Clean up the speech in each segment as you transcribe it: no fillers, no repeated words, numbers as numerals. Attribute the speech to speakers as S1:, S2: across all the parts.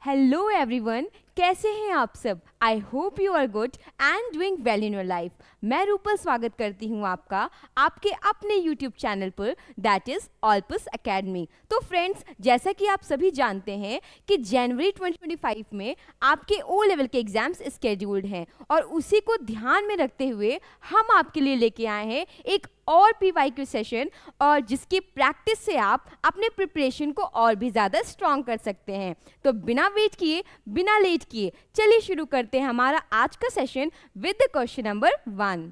S1: Hello everyone, कैसे हैं आप सब? I hope you are good and doing well in your life. मैं रूपल स्वागत करती हूँ आपका आपके अपने यूट्यूब चैनल पर, दैट इज ऑल्पस एकेडमी। तो फ्रेंड्स, जैसा कि आप सभी जानते हैं कि जनवरी 2025 में आपके ओ लेवल के एग्जाम्स स्केड्यूल्ड हैं और उसी को ध्यान में रखते हुए हम आपके लिए लेके आए हैं एक और PYQ सेशन, और जिसकी प्रैक्टिस से आप अपने प्रिपरेशन को और भी ज़्यादा स्ट्रॉन्ग कर सकते हैं। तो बिना वेट किए, बिना लेट किए, चलिए शुरू करते हैं हमारा आज का session with the question number 1।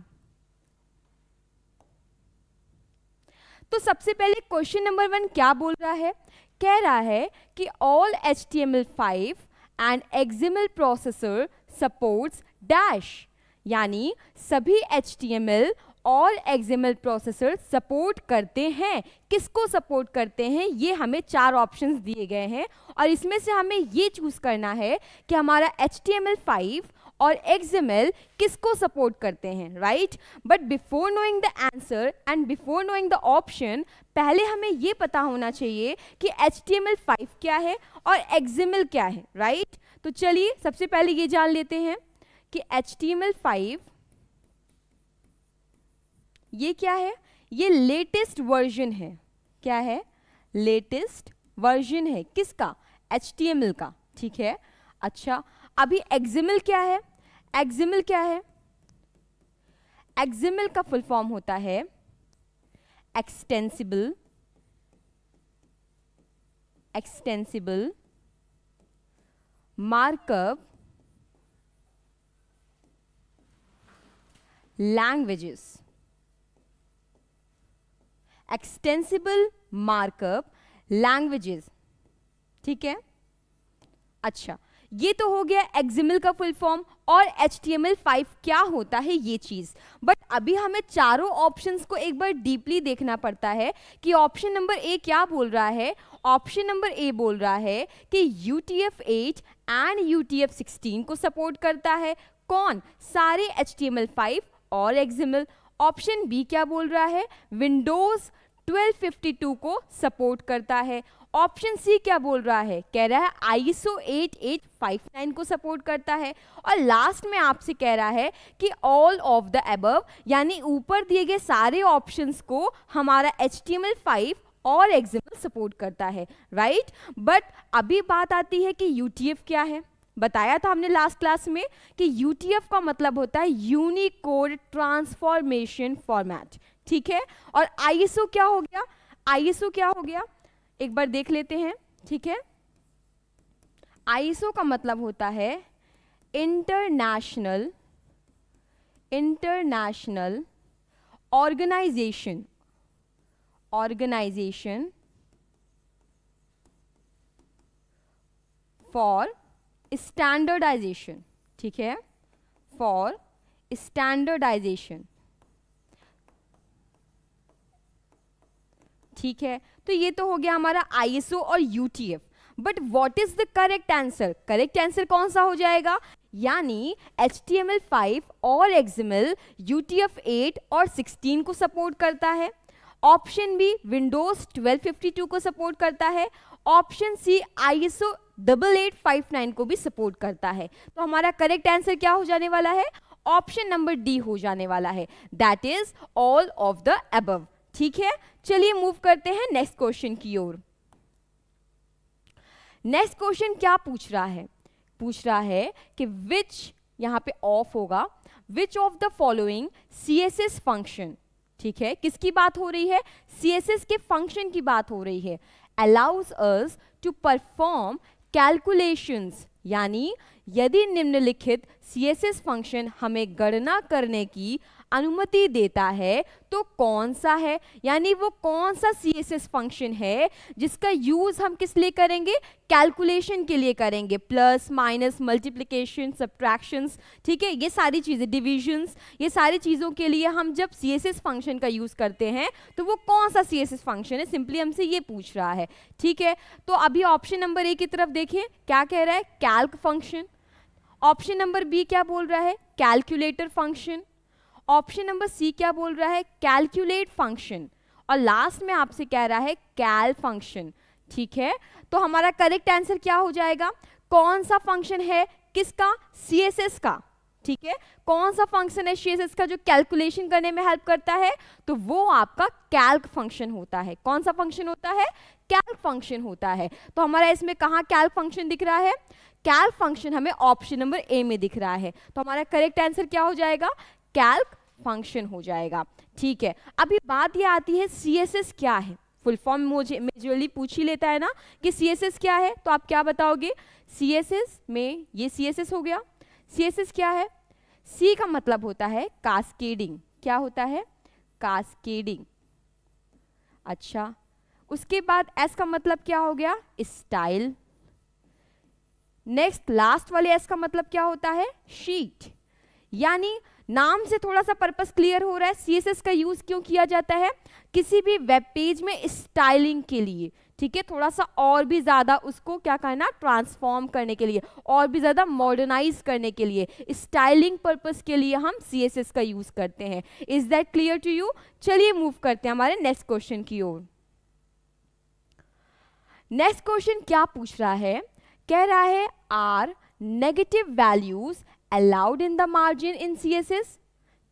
S1: तो सबसे पहले क्वेश्चन नंबर 1 क्या बोल रहा है? कह रहा है कि all HTML5 and XML processor supports dash, यानी सभी HTML और XML प्रोसेसर सपोर्ट करते हैं। किसको सपोर्ट करते हैं? ये हमें 4 ऑप्शंस दिए गए हैं और इसमें से हमें ये चूज करना है कि हमारा HTML5 और XML किसको सपोर्ट करते हैं, right? But before knowing the answer and before knowing the option, पहले हमें ये पता होना चाहिए कि HTML5 क्या है और XML क्या है, राइट? तो चलिए सबसे पहले ये जान लेते हैं कि HTML5 ये क्या है? ये लेटेस्ट वर्जन है। क्या है? लेटेस्ट वर्जन है। किसका? HTML का, ठीक है। अच्छा, अभी XML क्या है? XML क्या है? XML का फुल फॉर्म होता है extensible markup languages. Extensible markup languages, ठीक है। अच्छा, ये तो हो गया XML का फुल फॉर्म और HTML5 क्या होता है ये चीज। बट अभी हमें चारों ऑप्शंस को एक बार डीपली देखना पड़ता है कि ऑप्शन नंबर ए क्या बोल रहा है। ऑप्शन नंबर ए बोल रहा है कि UTF-8 एंड UTF-16 को सपोर्ट करता है। कौन? सारे HTML5 और XML। ऑप्शन बी क्या बोल रहा है? विंडोज 1252 को सपोर्ट करता है। ऑप्शन सी क्या बोल रहा है? कह रहा है ISO 8859 को सपोर्ट करता है। और लास्ट में आपसे कह रहा है कि ऑल ऑफ द अबव, यानी ऊपर दिए गए सारे ऑप्शंस को हमारा HTML5 और XML सपोर्ट करता है, राइट? बट अभी बात आती है कि UTF क्या है। बताया था हमने लास्ट क्लास में कि UTF का मतलब होता है यूनिकोड ट्रांसफॉर्मेशन फॉर्मेट, ठीक है। और ISO क्या हो गया? ISO क्या हो गया? एक बार देख लेते हैं, ठीक है। ISO का मतलब होता है इंटरनेशनल ऑर्गेनाइजेशन फॉर स्टैंडर्डाइजेशन, ठीक है, फॉर स्टैंडर्डाइजेशन, ठीक है। तो ये तो हो गया हमारा ISO और UTF। But what is the correct answer? Correct answer कौन सा हो जाएगा? यानी HTML5 और XML UTF-8 और 16 को सपोर्ट करता है। ऑप्शन बी विंडोज 1252 को सपोर्ट करता है। ऑप्शन सी ISO 8859 को भी सपोर्ट करता है। तो हमारा करेक्ट आंसर क्या हो जाने वाला है? ऑप्शन नंबर डी हो जाने वाला है, that is all of the above, ठीक है। चलिए मूव करते हैं नेक्स्ट क्वेश्चन की ओर। नेक्स्ट क्वेश्चन क्या पूछ रहा है? पूछ रहा है कि विच, यहां पे ऑफ होगा, विच of the following CSS function, ठीक है, किसकी बात हो रही है? CSS के फंक्शन की बात हो रही है। Allows us to perform calculations, यानी यदि निम्नलिखित CSS फंक्शन हमें गणना करने की अनुमति देता है तो कौन सा है? यानी वो कौन सा CSS फंक्शन है जिसका यूज हम किस लिए करेंगे? कैलकुलेशन के लिए करेंगे। प्लस, माइनस, मल्टीप्लिकेशन, सब्ट्रैक्शंस, ठीक है, ये सारी चीजें, डिविजन्स, ये सारी चीजों के लिए हम जब CSS फंक्शन का यूज करते हैं तो वो कौन सा CSS फंक्शन है, सिंपली हमसे ये पूछ रहा है, ठीक है। तो अभी ऑप्शन नंबर ए की तरफ देखें, क्या कह रहा है? Calc function. Option number B क्या बोल रहा है? Calculator function. Option number C क्या बोल रहा है? Calculate function. और लास्ट में आपसे कह रहा है कैल फंक्शन, ठीक है। तो हमारा करेक्ट आंसर क्या हो जाएगा? कौन सा फंक्शन है किसका, CSS का, ठीक है। कौन सा फंक्शन है CSS का जो कैलकुलेशन करने में हेल्प करता है, तो वो आपका कैल्क फंक्शन होता है। कौन सा फंक्शन होता है, कैल्क फंक्शन होता है। तो हमारा इसमें कहाँ कैल्क फंक्शन दिख रहा है, कैल्क फंक्शन हमें ऑप्शन नंबर ए में दिख रहा है। तो हमारा करेक्ट आंसर क्या हो जाएगा, कैल्क फंक्शन हो जाएगा, ठीक है। अभी बात ये आती है CSS क्या है, फुल फॉर्म मुझे मेजरली पूछ ही लेता है ना कि CSS क्या है, तो आप क्या बताओगे, CSS में ये CSS हो गया। CSS क्या है, C का मतलब होता है कास्केडिंग, क्या होता है, कास्केडिंग। अच्छा, उसके बाद S का मतलब क्या हो गया, स्टाइल। नेक्स्ट लास्ट वाले S का मतलब क्या होता है, शीट। यानी नाम से थोड़ा सा पर्पस क्लियर हो रहा है, CSS का यूज क्यों किया जाता है, किसी भी वेब पेज में स्टाइलिंग के लिए, ठीक है, थोड़ा सा और भी ज्यादा उसको क्या करना, ट्रांसफॉर्म करने के लिए, और भी ज्यादा मॉडर्नाइज करने के लिए, स्टाइलिंग पर्पस के लिए हम CSS का यूज करते हैं। Is that clear to you. चलिए मूव करते हैं हमारे नेक्स्ट क्वेश्चन की ओर। नेक्स्ट क्वेश्चन क्या पूछ रहा है, कह रहा है are negative values allowed in the margin in CSS,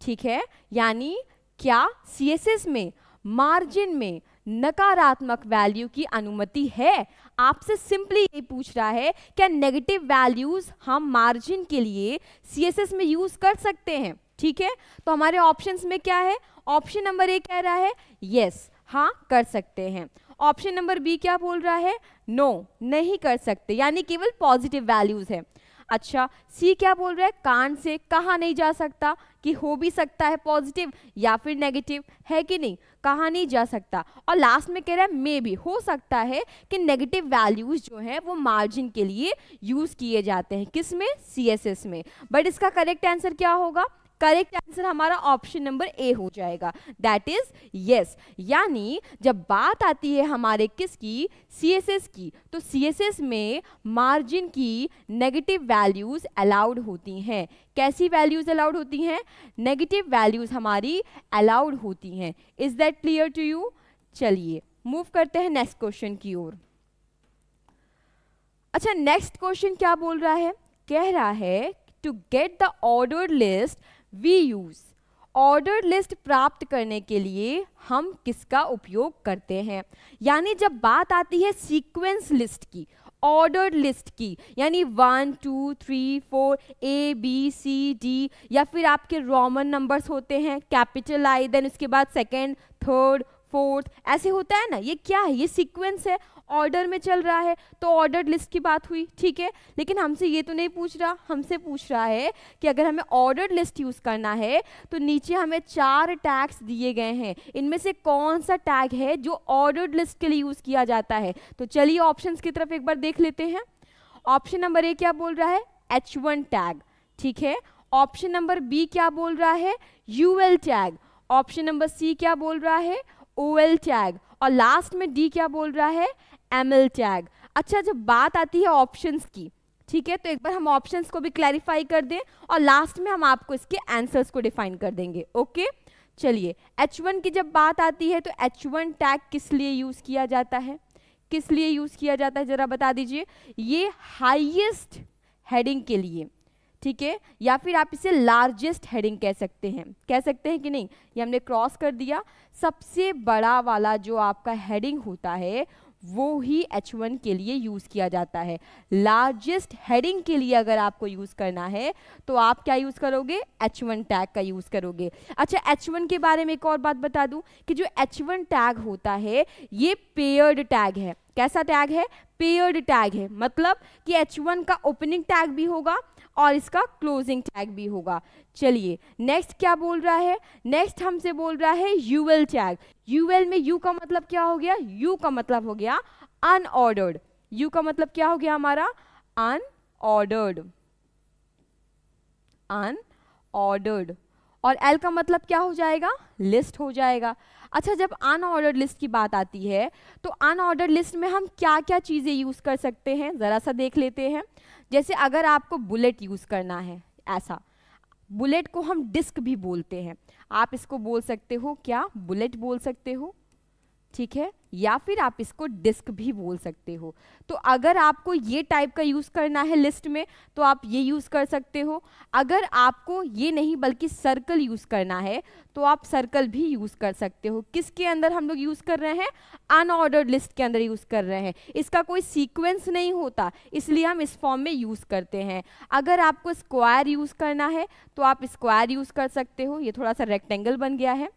S1: ठीक है। यानी क्या CSS में मार्जिन में नकारात्मक वैल्यू की अनुमति है। आपसे सिंपली ये पूछ रहा है क्या नेगेटिव वैल्यूज हम मार्जिन के लिए CSS में यूज कर सकते हैं, ठीक है। तो हमारे ऑप्शंस में क्या है, ऑप्शन नंबर ए कह रहा है यस, हाँ कर सकते हैं। ऑप्शन नंबर बी क्या बोल रहा है, नो नहीं कर सकते, यानी केवल पॉजिटिव वैल्यूज है। अच्छा, सी क्या बोल रहा है, कान से कहा नहीं जा सकता, कि हो भी सकता है पॉजिटिव या फिर नेगेटिव, है कि नहीं, कहा नहीं जा सकता। और लास्ट में कह रहा है मे भी, हो सकता है कि नेगेटिव वैल्यूज जो है वो मार्जिन के लिए यूज किए जाते हैं, किस में, CSS में। बट इसका करेक्ट आंसर क्या होगा, करेक्ट आंसर हमारा ऑप्शन नंबर ए हो जाएगा, दैट इज यस। यानी जब बात आती है हमारे किसकी, CSS की, तो CSS में मार्जिन की नेगेटिव वैल्यूज अलाउड होती हैं। कैसी वैल्यूज अलाउड होती हैं, नेगेटिव वैल्यूज हमारी अलाउड होती हैं। Is that clear to you. चलिए मूव करते हैं नेक्स्ट क्वेश्चन की ओर। अच्छा, नेक्स्ट क्वेश्चन क्या बोल रहा है, कह रहा है to get the ordered list we use, ordered list प्राप्त करने के लिए हम किसका उपयोग करते हैं। यानी जब बात आती है सीक्वेंस लिस्ट की, ऑर्डर्ड लिस्ट की, यानी 1 2 3 4 ABCD, या फिर आपके रोमन नंबर्स होते हैं, कैपिटल I, देन उसके बाद सेकेंड, थर्ड, फोर्थ, ऐसे होता है ना, ये क्या है, ये सीक्वेंस है, ऑर्डर में चल रहा है, तो ऑर्डर्ड लिस्ट की बात हुई, ठीक है। लेकिन हमसे ये तो नहीं पूछ रहा, हमसे पूछ रहा है कि अगर हमें ऑर्डर्ड लिस्ट यूज करना है तो नीचे हमें 4 टैग्स दिए गए हैं, इनमें से कौन सा टैग है जो ऑर्डर्ड लिस्ट के लिए यूज किया जाता है। तो चलिए ऑप्शंस की तरफ एक बार देख लेते हैं। ऑप्शन नंबर ए क्या बोल रहा है, H1 टैग, ठीक है। ऑप्शन नंबर बी क्या बोल रहा है, UL tag. Option number C क्या बोल रहा है, OL टैग। और लास्ट में डी क्या बोल रहा है, ML टैग। अच्छा, जब बात आती है ऑप्शंस की, ठीक है, तो एक बार हम ऑप्शंस को भी क्लैरिफाई कर दें और लास्ट में हम आपको इसके आंसर्स को डिफाइन कर देंगे, ओके। चलिए, H1 की जब बात आती है तो H1 टैग किस लिए यूज किया जाता है, किस लिए यूज किया जाता है, जरा बता दीजिए। ये हाईएस्ट हेडिंग के लिए, ठीक है, या फिर आप इसे लार्जेस्ट हेडिंग कह सकते हैं कि नहीं, ये हमने क्रॉस कर दिया। सबसे बड़ा वाला जो आपका हेडिंग होता है वो ही H1 के लिए यूज किया जाता है। लार्जेस्ट हेडिंग के लिए अगर आपको यूज करना है तो आप क्या यूज करोगे, H1 टैग का यूज करोगे। अच्छा, H1 के बारे में एक और बात बता दूं कि जो H1 टैग होता है ये पेयर्ड टैग है। कैसा टैग है, पेयर्ड टैग है, मतलब कि H1 का ओपनिंग टैग भी होगा और इसका क्लोजिंग टैग भी होगा। चलिए नेक्स्ट क्या बोल रहा है, नेक्स्ट हमसे बोल रहा है UL टैग। UL में U का मतलब क्या हो गया, U का मतलब हो गया अनऑर्डर्ड। U का मतलब क्या हो गया हमारा, अनऑर्डर्ड, अनऑर्डर्ड। और L का मतलब क्या हो जाएगा, लिस्ट हो जाएगा। अच्छा, जब अनऑर्डर्ड लिस्ट की बात आती है तो अनऑर्डर्ड लिस्ट में हम क्या क्या चीजें यूज कर सकते हैं, जरा सा देख लेते हैं। जैसे अगर आपको बुलेट यूज करना है, ऐसा बुलेट को हम डिस्क भी बोलते हैं, आप इसको बोल सकते हो क्या, बुलेट बोल सकते हो, ठीक है, या फिर आप इसको डिस्क भी बोल सकते हो। तो अगर आपको ये टाइप का यूज़ करना है लिस्ट में तो आप ये यूज़ कर सकते हो, अगर आपको ये नहीं बल्कि सर्कल यूज़ करना है तो आप सर्कल भी यूज़ कर सकते हो। किसके अंदर हम लोग यूज़ कर रहे हैं? अनऑर्डर्ड लिस्ट के अंदर यूज़ कर रहे हैं। इसका कोई सीक्वेंस नहीं होता, इसलिए हम इस फॉर्म में यूज़ करते हैं। अगर आपको स्क्वायर यूज़ करना है तो आप स्क्वायर यूज़ कर सकते हो। ये थोड़ा सा रेक्टेंगल बन गया है,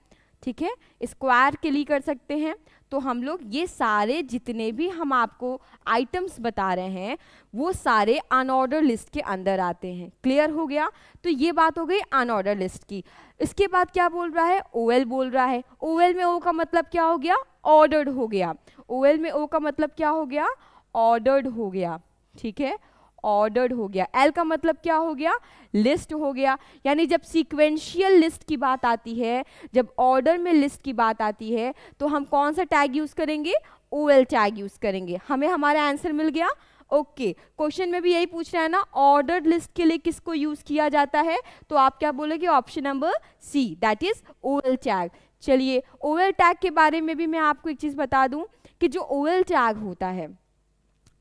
S1: ठीक है, स्क्वायर के लिए कर सकते हैं। तो हम लोग ये सारे जितने भी हम आपको आइटम्स बता रहे हैं वो सारे अनऑर्डर लिस्ट के अंदर आते हैं। क्लियर हो गया? तो ये बात हो गई अनऑर्डर लिस्ट की। इसके बाद क्या बोल रहा है? ओएल बोल रहा है। ओएल में ओ का मतलब क्या हो गया? ऑर्डर्ड हो गया। ओएल में ओ का मतलब क्या हो गया? ऑर्डर्ड हो गया, ठीक है, ऑर्डर्ड हो गया। एल का मतलब क्या हो गया? लिस्ट हो गया। यानी जब सीक्वेंशियल लिस्ट की बात आती है, जब ऑर्डर में लिस्ट की बात आती है तो हम कौन सा टैग यूज करेंगे? ओएल टैग यूज करेंगे। हमें हमारा आंसर मिल गया। ओके, क्वेश्चन में भी यही पूछ रहा है ना, ऑर्डर्ड लिस्ट के लिए किसको यूज किया जाता है? तो आप क्या बोलोगे? Option number C, that is OL tag. चलिए, ओएल टैग के बारे में भी मैं आपको एक चीज बता दूं कि जो ओएल टैग होता है,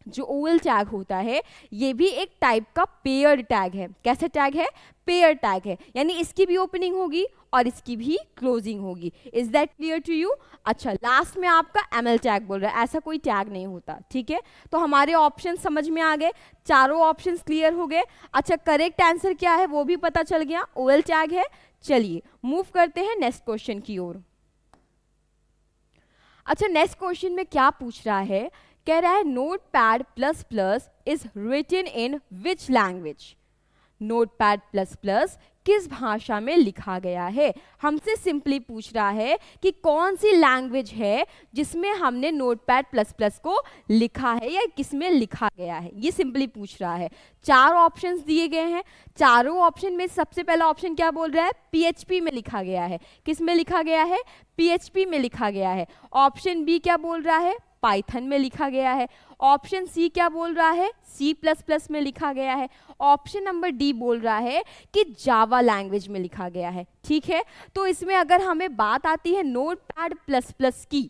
S1: जो ओएल टैग होता है ये भी एक टाइप का पेयर्ड टैग है। कैसा टैग है? पेयर टैग है। यानी इसकी भी ओपनिंग होगी और इसकी भी क्लोजिंग होगी। Is that clear to you? अच्छा, लास्ट में आपका एमएल टैग बोल रहा है, ऐसा कोई टैग नहीं होता, ठीक है। तो हमारे ऑप्शन समझ में आ गए, चारों ऑप्शंस क्लियर हो गए। अच्छा, करेक्ट आंसर क्या है वो भी पता चल गया, ओएल टैग है। चलिए मूव करते हैं नेक्स्ट क्वेश्चन की ओर। अच्छा, नेक्स्ट क्वेश्चन में क्या पूछ रहा है? कह रहा है Notepad plus plus is written in which language? Notepad plus plus किस भाषा में लिखा गया है? हमसे सिंपली पूछ रहा है कि कौन सी लैंग्वेज है जिसमें हमने नोटपैड प्लस प्लस को लिखा है या किसमें लिखा गया है, ये सिंपली पूछ रहा है। चार ऑप्शंस दिए गए हैं, चारों ऑप्शन में सबसे पहला ऑप्शन क्या बोल रहा है? पीएचपी में लिखा गया है। किस में लिखा गया है? पीएचपी में लिखा गया है। ऑप्शन बी क्या बोल रहा है? पाइथन में लिखा गया है। ऑप्शन सी क्या बोल रहा है? सी प्लस प्लस में लिखा गया है। ऑप्शन नंबर डी बोल रहा है कि जावा लैंग्वेज में लिखा गया है, ठीक है। तो इसमें अगर हमें बात आती है नोटपैड प्लस प्लस की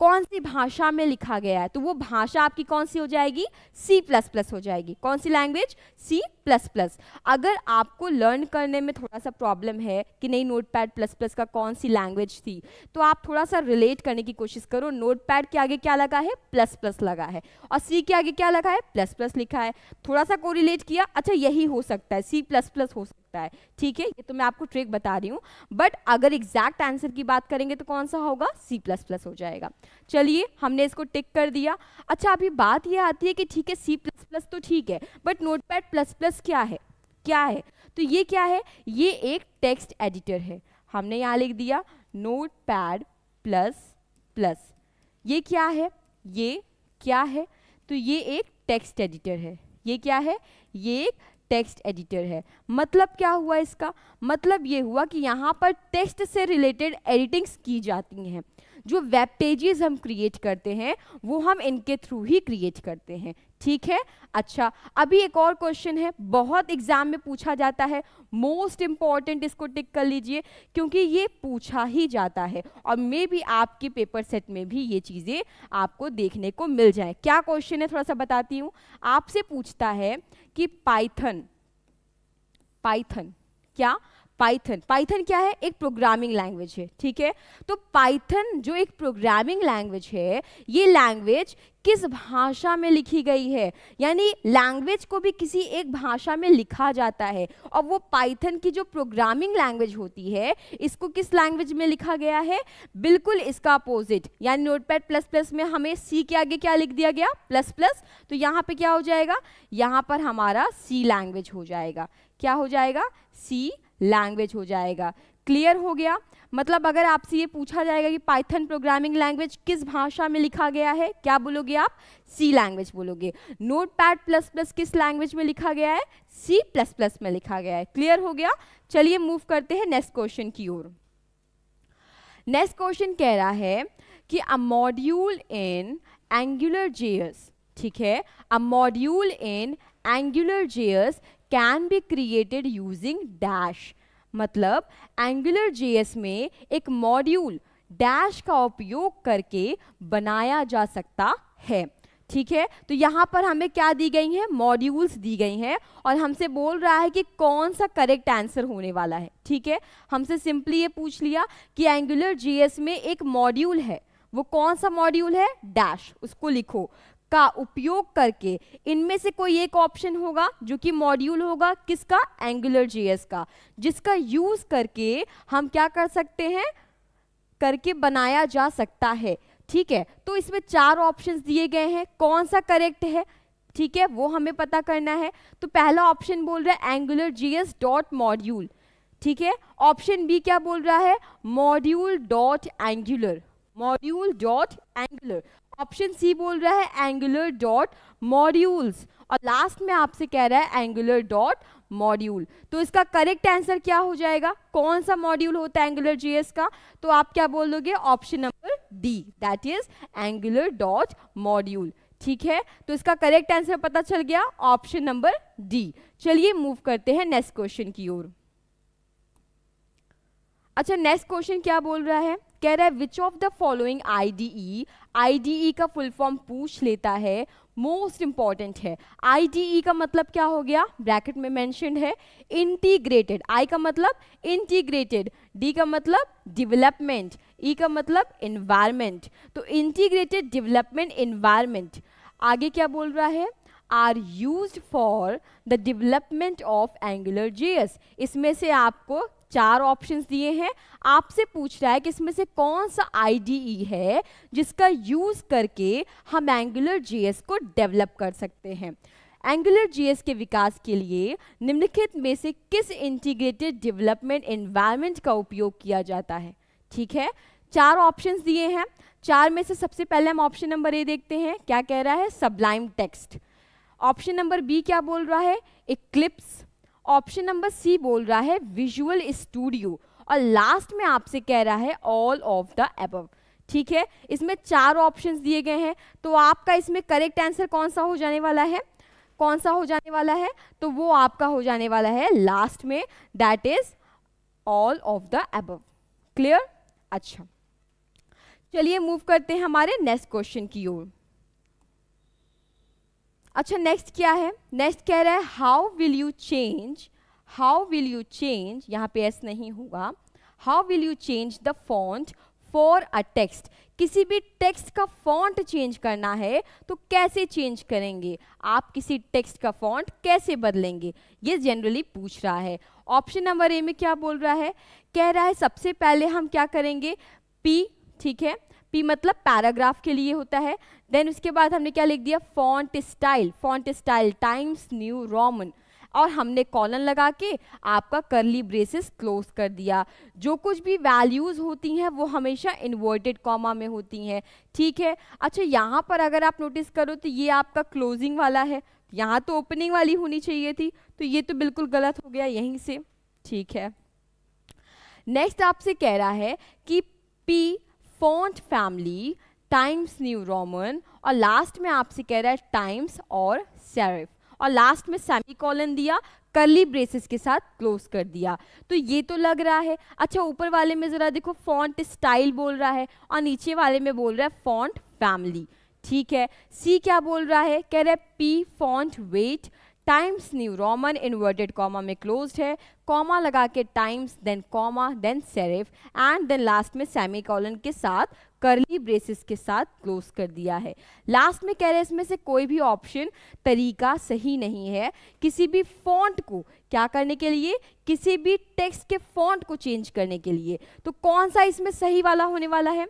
S1: कौन सी भाषा में लिखा गया है, तो वो भाषा आपकी कौन सी हो जाएगी? सी प्लस प्लस हो जाएगी। कौन सी लैंग्वेज? C plus plus. अगर आपको लर्न करने में थोड़ा सा प्रॉब्लम है कि नहीं नोटपैड प्लस प्लस का कौन सी लैंग्वेज थी, तो आप थोड़ा सा रिलेट करने की कोशिश करो। नोटपैड के आगे क्या लगा है? प्लस प्लस लगा है, और सी के आगे क्या लगा है? प्लस प्लस लिखा है। थोड़ा सा कोरिलेट किया, अच्छा यही हो सकता है, सी प्लस प्लस हो सकता है, ठीक है। ये तो मैं आपको ट्रिक बता रही हूँ, बट अगर एग्जैक्ट आंसर की बात करेंगे तो कौन सा होगा? सी प्लस प्लस हो जाएगा। चलिए, हमने इसको टिक कर दिया। अच्छा, अभी बात ये आती है कि ठीक है सी प्लस प्लस तो ठीक है, बट नोटपैड प्लस प्लस क्या है? क्या है? तो ये क्या है? ये एक टेक्स्ट एडिटर है। हमने यहाँ लिख दिया नोटपैड प्लस प्लस। ये क्या है? ये क्या है? तो ये एक टेक्स्ट एडिटर है। ये क्या है? ये एक टेक्स्ट एडिटर है। मतलब क्या हुआ इसका? मतलब ये हुआ कि यहाँ पर टेक्स्ट से रिलेटेड एडिटिंग्स की जाती हैं। जो वेब पेजेस हम क्रिएट करते हैं वो हम इनके थ्रू ही क्रिएट करते हैं, ठीक है। अच्छा, अभी एक और क्वेश्चन है, बहुत एग्जाम में पूछा जाता है, मोस्ट इंपॉर्टेंट, इसको टिक कर लीजिए क्योंकि ये पूछा ही जाता है और मे बी आपके पेपर सेट में भी ये चीज़ें आपको देखने को मिल जाए। क्या क्वेश्चन है थोड़ा सा बताती हूँ। आपसे पूछता है कि पाइथन क्या? पाइथन क्या है? एक प्रोग्रामिंग लैंग्वेज है, ठीक है। तो पाइथन जो एक प्रोग्रामिंग लैंग्वेज है, ये लैंग्वेज किस भाषा में लिखी गई है? यानी लैंग्वेज को भी किसी एक भाषा में लिखा जाता है, और वो पाइथन की जो प्रोग्रामिंग लैंग्वेज होती है इसको किस लैंग्वेज में लिखा गया है? बिल्कुल इसका अपोजिट। यानी नोटपैड प्लस प्लस में हमें सी के आगे क्या लिख दिया गया? Plus plus. तो यहाँ पे क्या हो जाएगा? यहाँ पर हमारा सी लैंग्वेज हो जाएगा। क्या हो जाएगा? सी लैंग्वेज हो जाएगा। क्लियर हो गया? मतलब अगर आपसे ये पूछा जाएगा कि पाइथन प्रोग्रामिंग लैंग्वेज किस भाषा में लिखा गया है, क्या बोलोगे आप? सी लैंग्वेज बोलोगे। नोटपैड प्लस प्लस किस लैंग्वेज में लिखा गया है? सी प्लस प्लस में लिखा गया है। क्लियर हो गया? चलिए मूव करते हैं नेक्स्ट क्वेश्चन की ओर। नेक्स्ट क्वेश्चन कह रहा है कि अ मॉड्यूल इन AngularJS, ठीक है, अ module in AngularJS can be created using dash. मतलब AngularJS में एक मॉड्यूल डैश का उपयोग करके बनाया जा सकता है। ठीक है, तो यहाँ पर हमें क्या दी गई हैं, मॉड्यूल्स दी गई हैं और हमसे बोल रहा है कि कौन सा करेक्ट आंसर होने वाला है। ठीक है, हमसे सिंपली ये पूछ लिया कि एंगुलर जीएस में एक मॉड्यूल है, वो कौन सा मॉड्यूल है, डैश, उसको लिखो, का उपयोग करके इनमें से कोई एक ऑप्शन होगा जो कि मॉड्यूल होगा किसका, एंगुलर जीएस का, जिसका यूज करके हम क्या कर सकते हैं, करके बनाया जा सकता है। ठीक है, तो इसमें 4 ऑप्शंस दिए गए हैं, कौन सा करेक्ट है, ठीक है, वो हमें पता करना है। तो पहला ऑप्शन बोल रहा है एंगुलर जीएस डॉट मॉड्यूल। ठीक है, ऑप्शन बी क्या बोल रहा है, module dot Angular, module dot Angular. Option C बोल रहा है एंगुलर डॉट मॉड्यूल्स और लास्ट में आपसे कह रहा है एंगुलर डॉट मॉड्यूल। तो इसका करेक्ट आंसर क्या हो जाएगा, कौन सा मॉड्यूल होता है एंगुलर जीएस का, तो आप क्या बोल दोगे, option number D, that is angular dot module. ठीक है, तो इसका करेक्ट आंसर पता चल गया, ऑप्शन नंबर डी। चलिए मूव करते हैं नेक्स्ट क्वेश्चन की ओर। अच्छा, नेक्स्ट क्वेश्चन क्या बोल रहा है, कह रहा है which of the following IDE, IDE का फुल फॉर्म पूछ लेता है, मोस्ट इंपॉर्टेंट है। आईडीई का मतलब क्या हो गया, ब्रैकेट में मेंशन्ड है, इंटीग्रेटेड, आई का मतलब इंटीग्रेटेड, डी का मतलब डेवलपमेंट, ई का मतलब एनवायरमेंट, तो इंटीग्रेटेड डेवलपमेंट एनवायरमेंट। आगे क्या बोल रहा है, are used for the development of Angular JS. इसमें से आपको 4 ऑप्शंस दिए हैं, आपसे पूछ रहा है कि इसमें से कौन सा आईडीई है जिसका यूज करके हम एंगुलर जीएस को डेवलप कर सकते हैं। एंगुलर जीएस के विकास के लिए निम्नलिखित में से किस इंटीग्रेटेड डेवलपमेंट एनवायरनमेंट का उपयोग किया जाता है। ठीक है, 4 ऑप्शंस दिए हैं, 4 में से सबसे पहले हम ऑप्शन नंबर ए देखते हैं, क्या कह रहा है, Sublime Text. Option number B क्या बोल रहा है, इक्लिप्स। ऑप्शन नंबर सी बोल रहा है विजुअल स्टूडियो और लास्ट में आपसे कह रहा है ऑल ऑफ द अबव। ठीक है, इसमें 4 ऑप्शंस दिए गए हैं, तो आपका इसमें करेक्ट आंसर कौन सा हो जाने वाला है, कौन सा हो जाने वाला है, तो वो आपका हो जाने वाला है लास्ट में, that is all of the above. Clear? अच्छा, चलिए मूव करते हैं हमारे नेक्स्ट क्वेश्चन की ओर। अच्छा, नेक्स्ट क्या है, नेक्स्ट कह रहा है how will you change, how will you change, यहाँ पे एस नहीं होगा, how will you change the font for a text. किसी भी टेक्स्ट का फॉन्ट चेंज करना है तो कैसे चेंज करेंगे, आप किसी टेक्स्ट का फॉन्ट कैसे बदलेंगे, ये जनरली पूछ रहा है। ऑप्शन नंबर ए में क्या बोल रहा है, कह रहा है सबसे पहले हम क्या करेंगे, पी। ठीक है, पी मतलब पैराग्राफ के लिए होता है। देन उसके बाद हमने क्या लिख दिया, font style, font style times New Roman, और हमने कॉलन लगा के आपका करली ब्रेसेस क्लोज कर दिया। जो कुछ भी वैल्यूज होती हैं वो हमेशा इन्वर्टेड कॉमा में होती हैं। ठीक है, अच्छा यहाँ पर अगर आप नोटिस करो तो ये आपका क्लोजिंग वाला है, यहाँ तो ओपनिंग वाली होनी चाहिए थी, तो ये तो बिल्कुल गलत हो गया यहीं से। ठीक है, नेक्स्ट आपसे कह रहा है कि P font family Times New Roman और लास्ट में आपसे कह रहा है टाइम्स और सेरिफ, और लास्ट में सेमीकोलन दिया, करली ब्रेसेस के साथ क्लोज कर दिया, तो ये तो लग रहा है। अच्छा, ऊपर वाले में जरा देखो, फॉन्ट स्टाइल बोल रहा है और नीचे वाले में बोल रहा है फॉन्ट फैमिली। ठीक है, सी क्या बोल रहा है, कह रहा है P font weight Times New Roman inverted comma में क्लोज्ड है, कॉमा लगा के Times, then comma, then serif and then last में सेमीकोलन के साथ करली ब्रेसेस के साथ क्लोज कर दिया है। लास्ट में कह रहे हैं इसमें से कोई भी ऑप्शन तरीका सही नहीं है किसी भी फॉन्ट को क्या करने के लिए, किसी भी टेक्स्ट के फॉन्ट को चेंज करने के लिए। तो कौन सा इसमें सही वाला होने वाला है,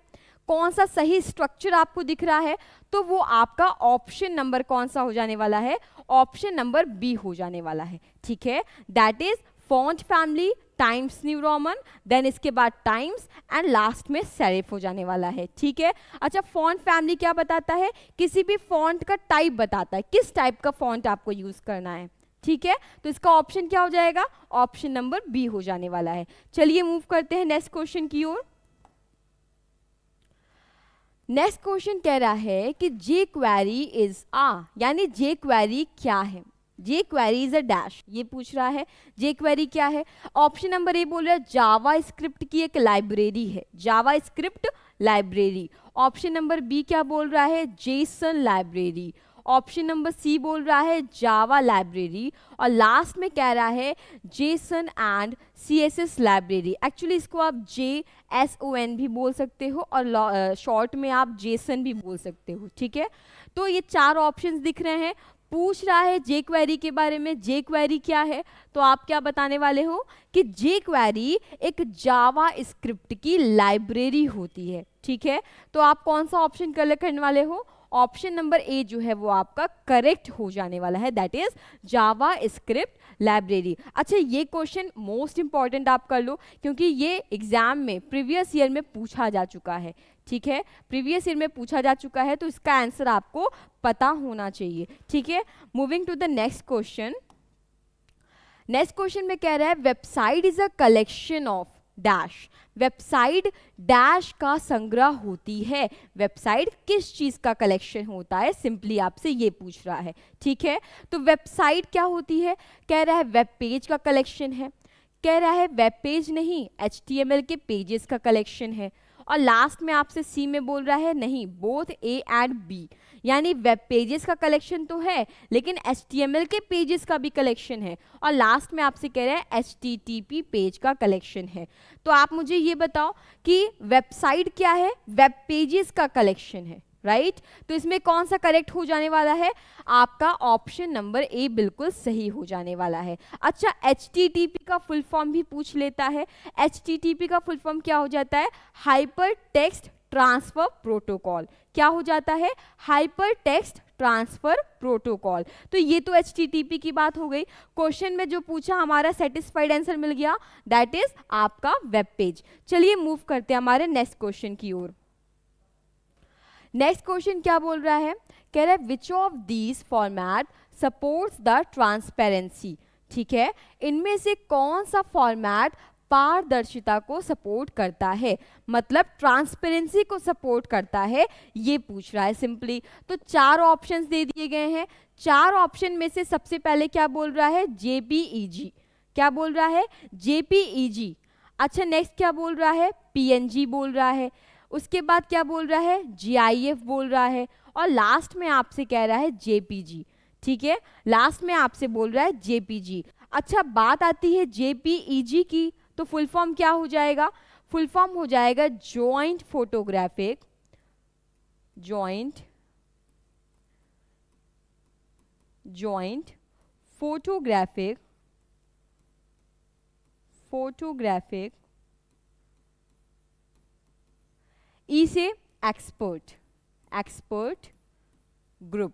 S1: कौन सा सही स्ट्रक्चर आपको दिख रहा है, तो वो आपका ऑप्शन नंबर कौन सा हो जाने वाला है, ऑप्शन नंबर बी हो जाने वाला है। ठीक है, that is font family Times New Roman, then इसके बाद टाइम्स एंड लास्ट में सेरिफ हो जाने वाला है। ठीक है, अच्छा, फॉन्ट फैमिली क्या बताता है, किसी भी फॉन्ट का टाइप बताता है, किस टाइप का फॉन्ट आपको यूज करना है। ठीक है, तो इसका ऑप्शन क्या हो जाएगा, ऑप्शन नंबर बी हो जाने वाला है। चलिए मूव करते हैं नेक्स्ट क्वेश्चन की ओर। नेक्स्ट क्वेश्चन कह रहा है कि जे क्वेरी इज यानी जे क्वेरी क्या है। जे क्वेरी इज अ डैश, ये पूछ रहा है। जे क्वेरी क्या है? ऑप्शन नंबर ए बोल रहा है जावा स्क्रिप्ट की एक लाइब्रेरी है, JavaScript library. Option number B क्या बोल रहा है? JSON library. Option number C बोल रहा है जावा लाइब्रेरी, और लास्ट में कह रहा है Jason and CSS library. Actually इसको आप JSON भी बोल सकते हो और शॉर्ट में आप जेसन भी बोल सकते हो, ठीक है। तो ये चार ऑप्शंस दिख रहे हैं। पूछ रहा है जे क्वेरी के बारे में। जे क्वेरी क्या है? तो आप क्या बताने वाले हो कि जे क्वेरी एक जावा स्क्रिप्ट की लाइब्रेरी होती है, ठीक है। तो आप कौन सा ऑप्शन कलेक्ट करने वाले हो? ऑप्शन नंबर ए जो है वो आपका करेक्ट हो जाने वाला है, that is Java script library. अच्छा, ये क्वेश्चन मोस्ट इंपॉर्टेंट आप कर लो, क्योंकि ये एग्जाम में प्रीवियस ईयर में पूछा जा चुका है, ठीक है। प्रीवियस ईयर में पूछा जा चुका है, तो इसका आंसर आपको पता होना चाहिए, ठीक है। Moving to the next question. Next question में कह रहा है website is a collection of dash. Website dash का संग्रह होती है। वेबसाइट किस चीज का कलेक्शन होता है? सिंपली आपसे ये पूछ रहा है, ठीक है। तो वेबसाइट क्या होती है? कह रहा है वेब पेज का कलेक्शन है। कह रहा है वेब पेज नहीं, HTML के पेजेस का कलेक्शन है। और लास्ट में आपसे सी में बोल रहा है नहीं, बोथ A एंड B, यानी वेब पेजेस का कलेक्शन तो है लेकिन HTML के पेजेस का भी कलेक्शन है। और लास्ट में आपसे कह रहा है HTTP पेज का कलेक्शन है। तो आप मुझे ये बताओ कि वेबसाइट क्या है? वेब पेजेस का कलेक्शन है, राइट। तो इसमें कौन सा करेक्ट हो जाने वाला है? आपका ऑप्शन नंबर ए बिल्कुल सही हो जाने वाला है। अच्छा, HTTP का फुल फॉर्म भी पूछ लेता है। HTTP का फुल फॉर्म क्या हो जाता है? Hyper text transfer protocol. क्या हो जाता है? Hyper text transfer protocol. तो ये तो HTTP की बात हो गई। क्वेश्चन में जो पूछा हमारा सेटिस्फाइड आंसर मिल गया, दैट इज आपका वेब पेज। चलिए मूव करते हैं हमारे नेक्स्ट क्वेश्चन की ओर। नेक्स्ट क्वेश्चन क्या बोल रहा है? कह रहा है which of these format supports the transparency. ठीक है, इनमें से कौन सा फॉर्मेट पारदर्शिता को सपोर्ट करता है, मतलब ट्रांसपेरेंसी को सपोर्ट करता है, ये पूछ रहा है सिंपली। तो चार ऑप्शंस दे दिए गए हैं। चार ऑप्शन में से सबसे पहले क्या बोल रहा है? JPEG। क्या बोल रहा है? JPEG। अच्छा, नेक्स्ट क्या बोल रहा है? PNG बोल रहा है। उसके बाद क्या बोल रहा है? GIF बोल रहा है। और लास्ट में आपसे कह रहा है JPG। ठीक है, लास्ट में आपसे बोल रहा है JPG। अच्छा, बात आती है JPEG की, तो फुल फॉर्म क्या हो जाएगा? फुल फॉर्म हो जाएगा जॉइंट फोटोग्राफिक ई से एक्सपर्ट ग्रुप।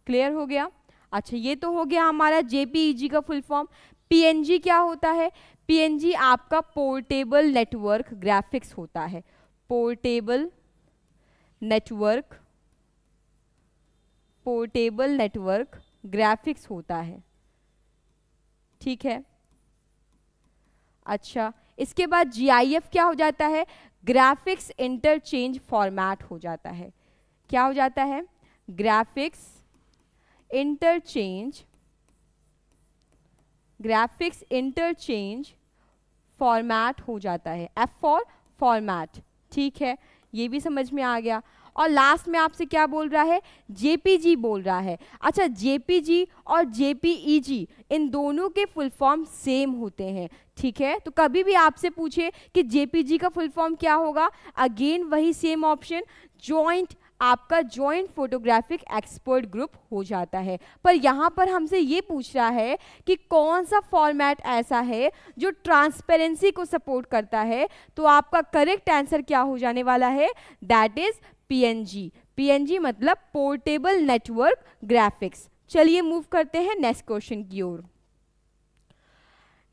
S1: क्लियर हो गया? अच्छा, ये तो हो गया हमारा JPEG का फुल फॉर्म। PNG क्या होता है? PNG आपका पोर्टेबल नेटवर्क ग्राफिक्स होता है। पोर्टेबल नेटवर्क ग्राफिक्स होता है। ठीक है। अच्छा, इसके बाद GIF क्या हो जाता है? ग्राफिक्स इंटरचेंज फॉर्मेट हो जाता है। क्या हो जाता है? ग्राफिक्स इंटरचेंज फॉर्मेट हो जाता है। F for format. ठीक है, ये भी समझ में आ गया। और लास्ट में आपसे क्या बोल रहा है? JPG बोल रहा है। अच्छा, JPG और JPEG इन दोनों के फुल फॉर्म सेम होते हैं। ठीक है, तो कभी भी आपसे पूछे कि JPG का फुल फॉर्म क्या होगा, अगेन वही सेम ऑप्शन, आपका जॉइंट फोटोग्राफिक एक्सपर्ट ग्रुप हो जाता है। पर यहाँ पर हमसे ये पूछ रहा है कि कौन सा फॉर्मेट ऐसा है जो ट्रांसपेरेंसी को सपोर्ट करता है, तो आपका करेक्ट आंसर क्या हो जाने वाला है? दैट इज PNG मतलब पोर्टेबल नेटवर्क ग्राफिक्स। चलिए मूव करते हैं नेक्स्ट क्वेश्चन की ओर।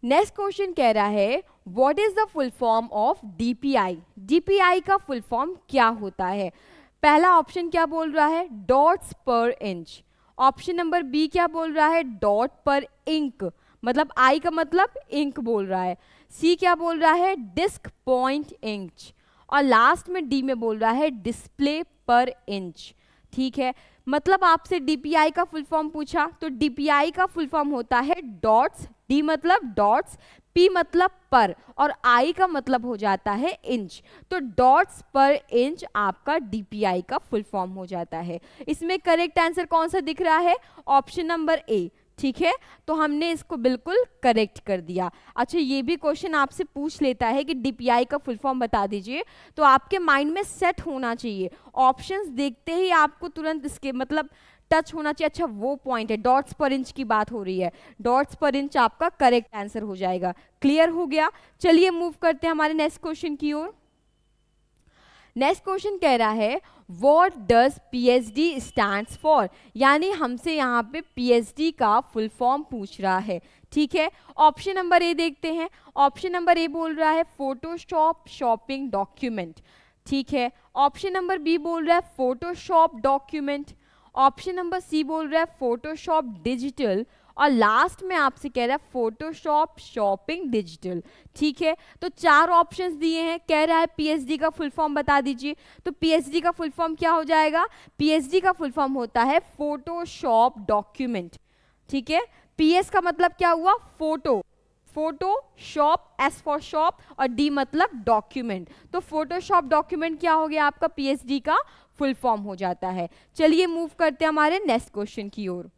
S1: नेक्स्ट क्वेश्चन कह रहा है what is the full form of DPI। DPI का फुल फॉर्म क्या होता है? पहला ऑप्शन क्या बोल रहा है? डॉट्स पर इंच। ऑप्शन नंबर बी क्या बोल रहा है? डॉट पर इंक, मतलब आई का मतलब इंक बोल रहा है। सी क्या बोल रहा है? Disk point inch. और लास्ट में डी में बोल रहा है डिस्प्ले पर इंच। ठीक है, मतलब आपसे डीपीआई का फुल फॉर्म पूछा, तो डीपीआई का फुल फॉर्म होता है डॉट्स, डी मतलब डॉट्स, पी मतलब पर, और आई का मतलब हो जाता है इंच। तो डॉट्स पर इंच आपका डीपीआई का फुल फॉर्म हो जाता है। इसमें करेक्ट आंसर कौन सा दिख रहा है? Option number A. ठीक है, तो हमने इसको बिल्कुल करेक्ट कर दिया। अच्छा, ये भी क्वेश्चन आपसे पूछ लेता है कि डीपीआई का फुल फॉर्म बता दीजिए, तो आपके माइंड में सेट होना चाहिए, ऑप्शंस देखते ही आपको तुरंत इसके मतलब टच होना चाहिए। अच्छा, वो पॉइंट है, डॉट्स पर इंच की बात हो रही है, डॉट्स पर इंच आपका करेक्ट आंसर हो जाएगा। क्लियर हो गया? चलिए मूव करते हैं हमारे नेक्स्ट क्वेश्चन की ओर। नेक्स्ट क्वेश्चन कह रहा है what does PhD stands for, यानी हमसे यहाँ पे पीएचडी का फुल फॉर्म पूछ रहा है। ठीक है, ऑप्शन नंबर ए देखते हैं। ऑप्शन नंबर ए बोल रहा है फोटोशॉप शॉपिंग डॉक्यूमेंट। ठीक है, ऑप्शन नंबर बी बोल रहा है Photoshop document, option number C बोल रहा है फोटोशॉप डिजिटल, और लास्ट में आपसे कह रहा है फोटोशॉप शॉपिंग डिजिटल। ठीक है, तो 4 ऑप्शंस दिए हैं, कह रहा है पीएचडी का फुल फॉर्म बता दीजिए। तो पीएचडी का फुल फॉर्म क्या हो जाएगा? पीएचडी का फुल फॉर्म होता है फोटोशॉप डॉक्यूमेंट। ठीक है, पीएस का मतलब क्या हुआ? Photo, photo, shop, S for shop, और डी मतलब डॉक्यूमेंट। तो फोटोशॉप डॉक्यूमेंट क्या हो गया आपका? पीएचडी का फुल फॉर्म हो जाता है। चलिए मूव करते हैं हमारे नेक्स्ट क्वेश्चन की ओर।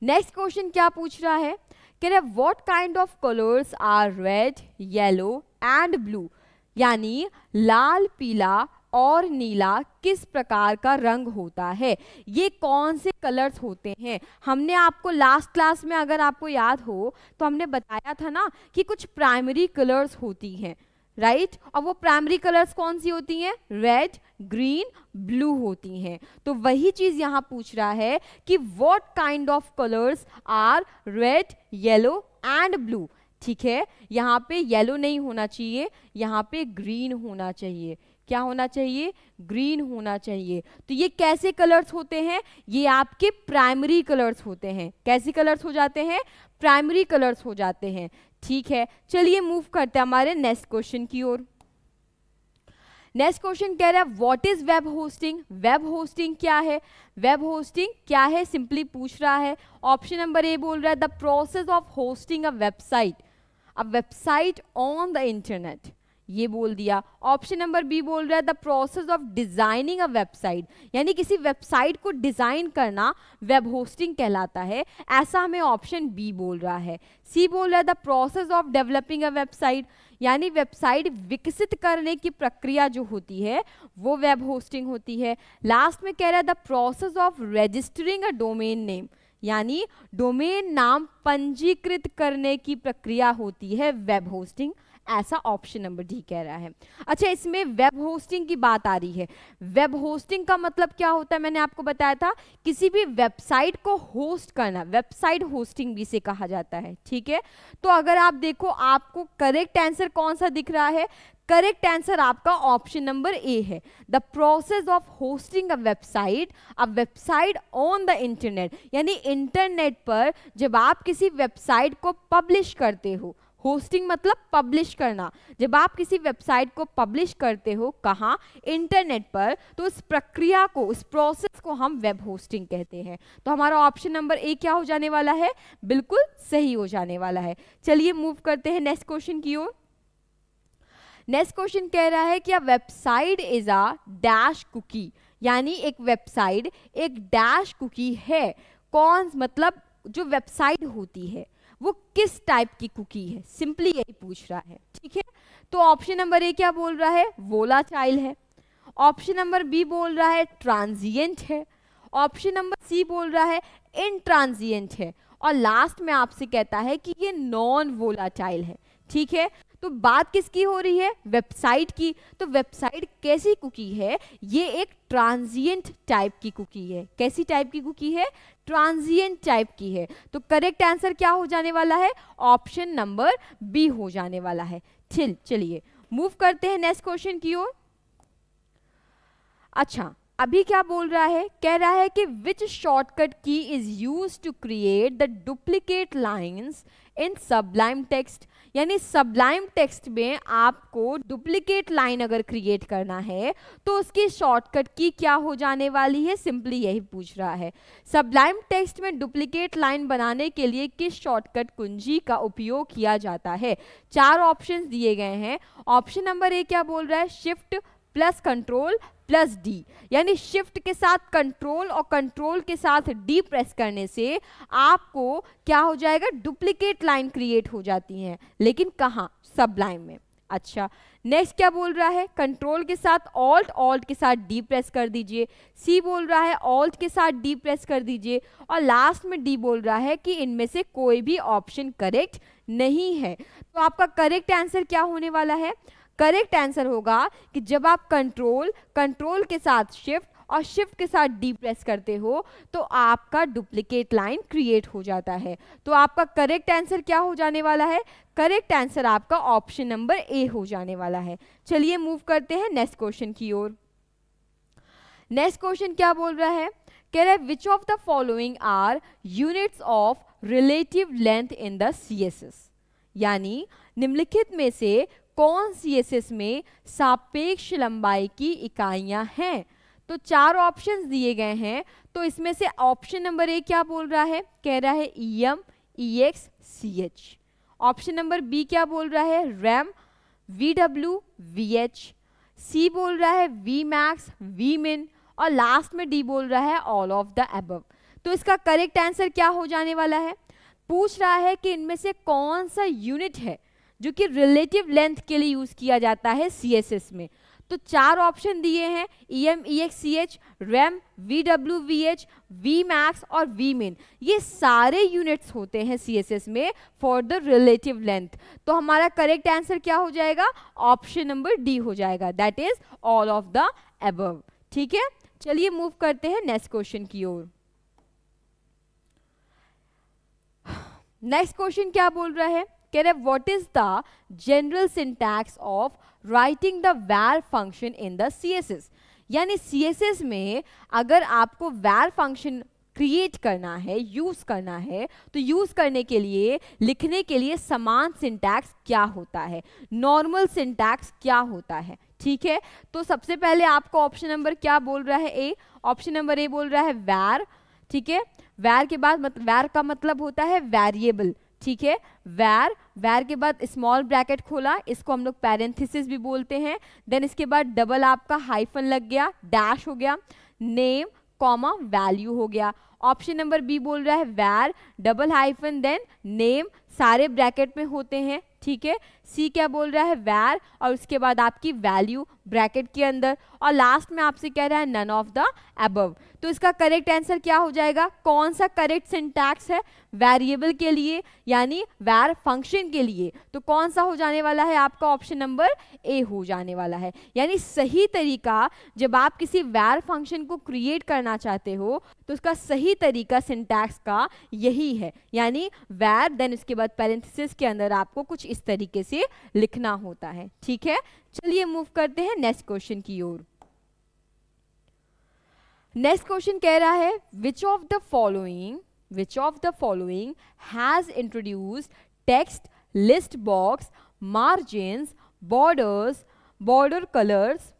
S1: नेक्स्ट क्वेश्चन क्या पूछ रहा है? कह रहा है what kind of colours are red, yellow and blue, यानी लाल, पीला और नीला किस प्रकार का रंग होता है? ये कौन से कलर्स होते हैं? हमने आपको लास्ट क्लास में, अगर आपको याद हो, तो हमने बताया था ना कि कुछ प्राइमरी कलर्स होती हैं, राइट? और वो प्राइमरी कलर्स कौन सी होती हैं? रेड, ग्रीन, ब्लू होती हैं। तो वही चीज यहां पूछ रहा है कि what kind of colours are red, yellow and blue. ठीक है, यहाँ पे येलो नहीं होना चाहिए, यहाँ पे ग्रीन होना चाहिए। क्या होना चाहिए? ग्रीन होना चाहिए। तो ये कैसे कलर्स होते हैं? ये आपके प्राइमरी कलर्स होते हैं। कैसे कलर्स हो जाते हैं? प्राइमरी कलर्स हो जाते हैं। ठीक है, चलिए मूव करते हैं हमारे नेक्स्ट क्वेश्चन की ओर। नेक्स्ट क्वेश्चन कह रहा है what is web hosting. Web hosting क्या है? वेब होस्टिंग क्या है सिंपली पूछ रहा है। ऑप्शन नंबर ए बोल रहा है the process of hosting a website on the internet, ये बोल दिया। ऑप्शन नंबर बी बोल रहा है the process of designing a website, यानी किसी वेबसाइट को डिजाइन करना वेब होस्टिंग कहलाता है, ऐसा हमें ऑप्शन बी बोल रहा है। सी बोल रहा है the process of developing a website, यानी वेबसाइट विकसित करने की प्रक्रिया जो होती है वो वेब होस्टिंग होती है। लास्ट में कह रहा है the process of registering a domain name, यानी डोमेन नाम पंजीकृत करने की प्रक्रिया होती है वेब होस्टिंग, ऐसा ऑप्शन नंबर डी कह रहा है। अच्छा, इसमें वेब होस्टिंग की बात आ रही है। वेब होस्टिंग का मतलब क्या होता है? मैंने आपको बताया था, किसी भी वेबसाइट को होस्ट करना, वेबसाइट होस्टिंग भी से कहा जाता है। ठीक है, तो अगर आप देखो आपको करेक्ट आंसर कौन सा दिख रहा है? करेक्ट आंसर आपका ऑप्शन नंबर ए है, the process of hosting a website on the internet, यानी इंटरनेट पर जब आप किसी वेबसाइट को पब्लिश करते हो, होस्टिंग मतलब पब्लिश करना, जब आप किसी वेबसाइट को पब्लिश करते हो कहाँ? इंटरनेट पर, तो उस प्रक्रिया को, उस प्रोसेस को हम वेब होस्टिंग कहते हैं। तो हमारा ऑप्शन नंबर ए क्या हो जाने वाला है? बिल्कुल सही हो जाने वाला है। चलिए मूव करते हैं नेक्स्ट क्वेश्चन की ओर। नेक्स्ट क्वेश्चन कह रहा है कि a website is a dash cookie, यानी एक वेबसाइट एक डैश कुकी है। कौन, मतलब जो वेबसाइट होती है वो किस टाइप की कुकी है, सिंपली यही पूछ रहा है। ठीक है, तो ऑप्शन नंबर ए क्या बोल रहा है? वोलाटाइल है। ऑप्शन नंबर बी बोल रहा है ट्रांजिएंट है। ऑप्शन नंबर सी बोल रहा है इनट्रांजिएंट है, और लास्ट में आपसे कहता है कि ये नॉन वोलाटाइल है। ठीक है, तो बात किसकी हो रही है? वेबसाइट की। तो वेबसाइट कैसी कुकी है? ये एक ट्रांजिएंट टाइप की कुकी है। कैसी टाइप की कुकी है? ट्रांजिएंट टाइप की है। तो करेक्ट आंसर क्या हो जाने वाला है? ऑप्शन नंबर बी हो जाने वाला है। चलिए मूव करते हैं नेक्स्ट क्वेश्चन की ओर। अच्छा, अभी क्या बोल रहा है? कह रहा है कि which shortcut key is used to create the duplicate lines in Sublime Text, यानी सबलाइम टेक्स्ट में आपको डुप्लीकेट लाइन अगर क्रिएट करना है तो उसकी शॉर्टकट की क्या हो जाने वाली है, सिंपली यही पूछ रहा है। सबलाइम टेक्स्ट में डुप्लीकेट लाइन बनाने के लिए किस शॉर्टकट कुंजी का उपयोग किया जाता है? 4 ऑप्शंस दिए गए हैं। ऑप्शन नंबर ए क्या बोल रहा है, shift plus control plus D, यानी शिफ्ट के साथ कंट्रोल और कंट्रोल के साथ डी प्रेस करने से आपको क्या हो जाएगा, डुप्लीकेट लाइन क्रिएट हो जाती हैं, लेकिन कहाँ, सबलाइम में। अच्छा, नेक्स्ट क्या बोल रहा है, कंट्रोल के साथ ऑल्ट, ऑल्ट के साथ डी प्रेस कर दीजिए। सी बोल रहा है ऑल्ट के साथ डी प्रेस कर दीजिए। और लास्ट में डी बोल रहा है कि इनमें से कोई भी ऑप्शन करेक्ट नहीं है। तो आपका करेक्ट आंसर क्या होने वाला है? करेक्ट आंसर होगा कि जब आप कंट्रोल के साथ शिफ्ट और शिफ्ट के साथ डी प्रेस करते हो तो आपका डुप्लीकेट लाइन क्रिएट हो जाता है। तो आपका करेक्ट आंसर क्या हो जाने वाला है? करेक्ट आंसर आपका ऑप्शन नंबर ए हो जाने वाला है। चलिए मूव करते हैं नेक्स्ट क्वेश्चन की ओर। नेक्स्ट क्वेश्चन क्या बोल रहा है, कह रहा है which of the following are units of relative length in the CSS, यानी निम्नलिखित में से कौन सीएसएस में सापेक्ष लंबाई की इकाइयां हैं? तो 4 ऑप्शंस दिए गए हैं। तो इसमें से ऑप्शन नंबर ए क्या बोल रहा है, कह रहा है EM, EX, CH. Option number B क्या बोल रहा है, रैम, वीडब्ल्यू, वीएच। सी बोल रहा है वी मैक्स, वी मिन। और लास्ट में डी बोल रहा है ऑल ऑफ द अबव। तो इसका करेक्ट आंसर क्या हो जाने वाला है? पूछ रहा है कि इनमें से कौन सा यूनिट है जो कि रिलेटिव लेंथ के लिए यूज किया जाता है सीएसएस में। तो 4 ऑप्शन दिए हैं, EM, EX, CH, rem, VW, VH, V max और वी मिन। ये सारे यूनिट्स होते हैं सीएसएस में फॉर द रिलेटिव लेंथ। तो हमारा करेक्ट आंसर क्या हो जाएगा? ऑप्शन नंबर डी हो जाएगा, that is all of the above. ठीक है, चलिए मूव करते हैं नेक्स्ट क्वेश्चन की ओर। नेक्स्ट क्वेश्चन क्या बोल रहा है, कह रहे what is the general syntax of writing the var function in the CSS, यानी CSS में अगर आपको var फंक्शन क्रिएट करना है, यूज करना है, तो यूज करने के लिए, लिखने के लिए समान सिंटैक्स क्या होता है, नॉर्मल सिंटैक्स क्या होता है। ठीक है, तो सबसे पहले आपको ऑप्शन नंबर क्या बोल रहा है, ए। ऑप्शन नंबर ए बोल रहा है var। ठीक है, var के बाद var का मतलब होता है वेरिएबल। ठीक है, var के बाद स्मॉल ब्रैकेट खोला, इसको हम लोग पैरेंथेसिस भी बोलते हैं। देन इसके बाद डबल आपका हाइफन लग गया, डैश हो गया, नेम कॉमा वैल्यू हो गया। ऑप्शन नंबर बी बोल रहा है var double hyphen then name, सारे ब्रैकेट में होते हैं। ठीक है, सी क्या बोल रहा है var और उसके बाद आपकी वैल्यू ब्रैकेट के अंदर, और लास्ट में आपसे कह रहा है नन ऑफ द अबव। तो इसका करेक्ट आंसर क्या हो जाएगा? कौन सा करेक्ट सिंटैक्स है वेरिएबल के लिए, यानी var फंक्शन के लिए? तो कौन सा हो जाने वाला है आपका? ऑप्शन नंबर ए हो जाने वाला है। यानी सही तरीका, जब आप किसी var फंक्शन को क्रिएट करना चाहते हो तो उसका सही तरीका सिंटैक्स का यही है, यानी var देन उसके बाद पैरेंथेसिस के अंदर आपको कुछ इस तरीके से लिखना होता है। ठीक है, चलिए मूव करते हैं नेक्स्ट क्वेश्चन की ओर। नेक्स्ट क्वेश्चन कह रहा है which of the following has introduced text, list box, margins, borders, border colours,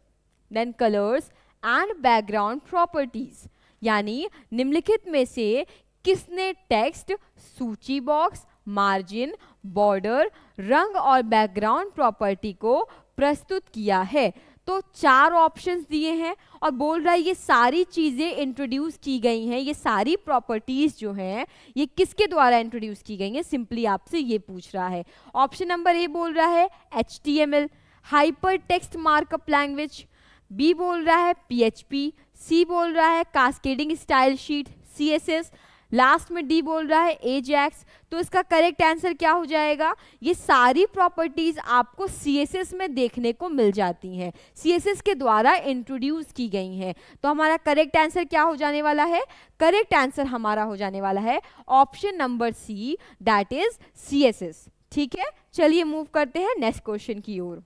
S1: then colours and background properties, यानी निम्नलिखित में से किसने टेक्स्ट, सूची बॉक्स, मार्जिन, बॉर्डर, रंग और बैकग्राउंड प्रॉपर्टी को प्रस्तुत किया है? तो 4 ऑप्शंस दिए हैं और बोल रहा है ये सारी चीजें इंट्रोड्यूस की गई हैं, ये सारी प्रॉपर्टीज जो हैं ये किसके द्वारा इंट्रोड्यूस की गई हैं, सिंपली आपसे ये पूछ रहा है। ऑप्शन नंबर ए बोल रहा है HTML, hyper text markup language. B बोल रहा है PHP। सी बोल रहा है cascading style sheet CSS। Last में डी बोल रहा है एजैक्स। तो इसका करेक्ट आंसर क्या हो जाएगा? ये सारी प्रॉपर्टीज आपको CSS में देखने को मिल जाती हैं, CSS के द्वारा इंट्रोड्यूस की गई हैं। तो हमारा करेक्ट आंसर क्या हो जाने वाला है? करेक्ट आंसर हमारा हो जाने वाला है option number C, that is CSS। ठीक है, चलिए मूव करते हैं नेक्स्ट क्वेश्चन की ओर।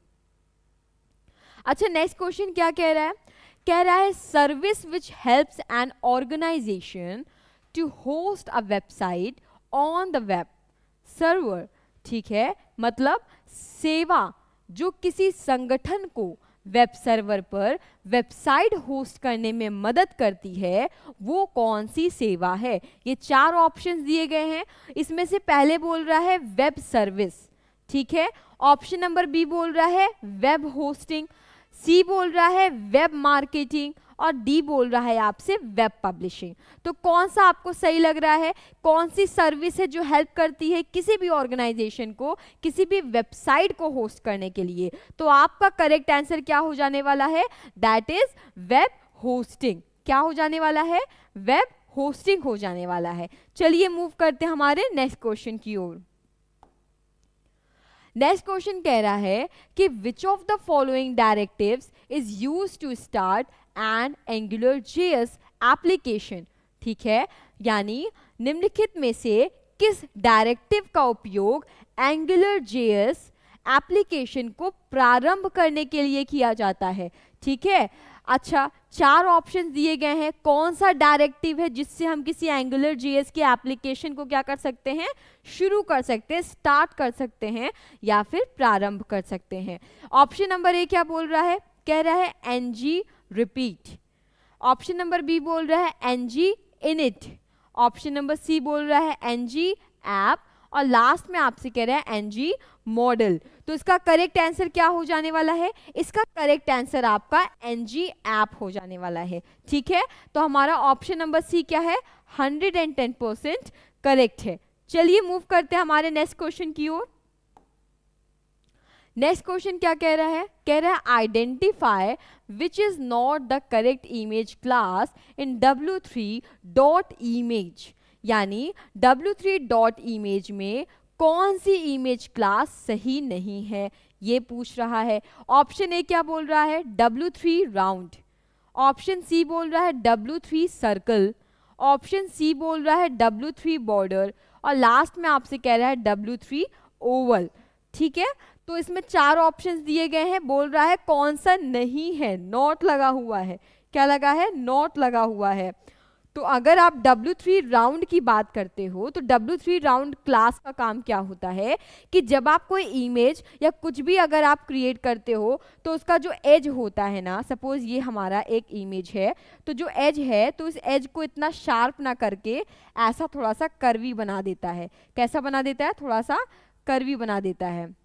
S1: अच्छा, नेक्स्ट क्वेश्चन क्या कह रहा है? कह रहा है service which helps an organisation to host a website on the web server। ठीक है, मतलब सेवा जो किसी संगठन को वेब सर्वर पर वेबसाइट होस्ट करने में मदद करती है वो कौन सी सेवा है। ये 4 ऑप्शंस दिए गए हैं, इसमें से पहले बोल रहा है वेब सर्विस, ठीक है। ऑप्शन नंबर बी बोल रहा है वेब होस्टिंग, सी बोल रहा है वेब मार्केटिंग और डी बोल रहा है आपसे वेब पब्लिशिंग। तो कौन सा आपको सही लग रहा है, कौन सी सर्विस है जो हेल्प करती है किसी भी ऑर्गेनाइजेशन को किसी भी वेबसाइट को होस्ट करने के लिए? तो आपका करेक्ट आंसर क्या हो जाने वाला है, दैट इज वेब होस्टिंग। क्या हो जाने वाला है, वेब होस्टिंग हो जाने वाला है। चलिए मूव करते हैं हमारे नेक्स्ट क्वेश्चन की ओर। नेक्स्ट क्वेश्चन कह रहा है कि which of the following directives is used to start an AngularJS application, ठीक है। यानी निम्नलिखित में से किस डायरेक्टिव का उपयोग AngularJS एप्लीकेशन को प्रारंभ करने के लिए किया जाता है, ठीक है। अच्छा, 4 ऑप्शन दिए गए हैं, कौन सा डायरेक्टिव है जिससे हम किसी AngularJS के एप्लीकेशन को क्या कर सकते हैं, शुरू कर सकते हैं, स्टार्ट कर सकते हैं या फिर प्रारंभ कर सकते हैं। ऑप्शन नंबर ए क्या बोल रहा है, कह रहा है ng repeat। Option number B बोल रहा है ng init। Option number C बोल रहा है ng app और लास्ट में आपसे कह रहा है ng मॉडल। तो इसका करेक्ट आंसर क्या हो जाने वाला है, इसका करेक्ट आंसर आपका ng app हो जाने वाला है, ठीक है। तो हमारा ऑप्शन नंबर सी क्या है, 110% करेक्ट है। चलिए मूव करते हैं हमारे नेक्स्ट क्वेश्चन की ओर। नेक्स्ट क्वेश्चन क्या कह रहा है, कह रहा है identify which is not the correct image class in w3.image। यानी w3.image में कौन सी इमेज क्लास सही नहीं है, ये पूछ रहा है। ऑप्शन ए क्या बोल रहा है, w3 राउंड। ऑप्शन सी बोल रहा है w3 सर्कल। ऑप्शन सी बोल रहा है w3 बॉर्डर और लास्ट में आपसे कह रहा है w3 ओवल, ठीक है। तो इसमें 4 ऑप्शंस दिए गए हैं, बोल रहा है कौन सा नहीं है, नॉट लगा हुआ है। क्या लगा है, नॉट लगा हुआ है। तो अगर आप w3 राउंड की बात करते हो तो w3 राउंड क्लास का काम क्या होता है कि जब आप कोई इमेज या कुछ भी अगर आप क्रिएट करते हो तो उसका जो एज होता है ना, सपोज ये हमारा एक इमेज है, तो जो एज है तो इस एज को इतना शार्प ना करके ऐसा थोड़ा सा कर्वी बना देता है। कैसा बना देता है, थोड़ा सा कर्वी बना देता है।